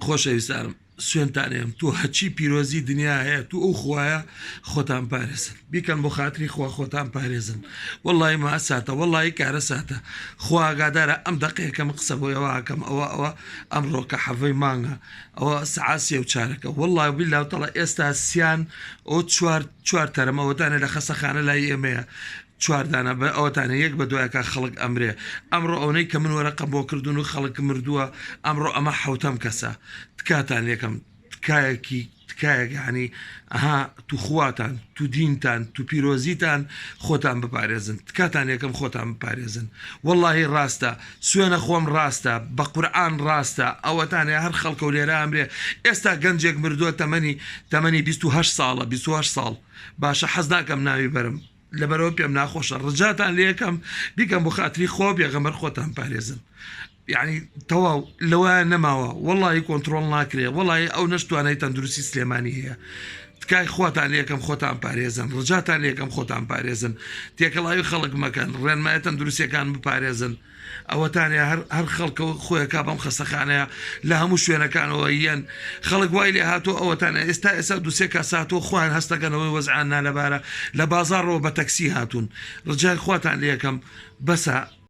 خۆشەویستانم سوێنتانێم تۆ هەچی پیرۆزی دنیا هەیە تو ئەو خوایە خۆتان پارێزن بیکەن بۆ خاتری خوا خۆتان پارێزن وەڵڵی ماساتە وەڵی کارە ساتە خوا ئاگادارە ئەم دەقەیەکەم قسە بۆیەوەکەم ئەوە ئەمڕۆ کە حەڤەی مانگە ئەوە سەعاسیە و چارەکە وەڵڵی بیلا تەڵە ئێستا سیان ئەو چوار تەرەمەوەتانە لە خەسەخانە لای ئێمەیە چواردانە بە ئەوتانە یەک بە دوایەکە خەڵک ئەمرێ ئەمڕۆ ئەوەی کە من وەرەقە بۆ کردوون و خەڵک مردووە ئەمڕۆ ئەمە حوتەم کەسە تکاتان یەکەم تکایەکی تکایەک ینی ئەها تو خواتان تو دینتان تو پیرۆزیتان خۆتان بپارێزن تکاتان یەکەم خۆتان بپارێزن وەڵڵاهی ڕاستە سوێنە خۆم ڕاستە بە قورئان ڕاستە ئەوەتانێ هەر خەڵکە و لێرە ئەمرێ ئێستا گەنجێک مردووە تەمەنی 28 ساڵە 28 ساڵ باشە حەز ناکەم ناوی بەرم لەبەرەوە پێم ناخۆشە ڕجاتان لێ یەکەم بیکەم بۆ خاتری خۆ بێغەمبەر خۆتان پارێزن یعنی تەواو لەوە نەماوە وەڵی کۆنتترۆل ناکرێ وەڵی ئەو نەشتوانەی تەندروستی سلێمانی هەیە تکای خۆتان لێکم خۆتان پارێزن ڕجاتان لێکم خۆتان پارێزن تێکەڵاوی خەڵک مەکەن ڕێنمایە تەندروستیەکان بپارێزن ئەوەتانێ هەر خەڵکە خۆیەکە بەم خەسەخانەیە لە هەموو شوێنەکانەوە یەن خەڵک وای لێ هاتۆ ئەوەتانە ئێستا دوسێ کەساتۆ خۆیان هەستەکەنەوەی وەزعان نالەبارە لە بازارڕەوە بە تەکسی هاتوون ڕجای خواتان لێکم بەسە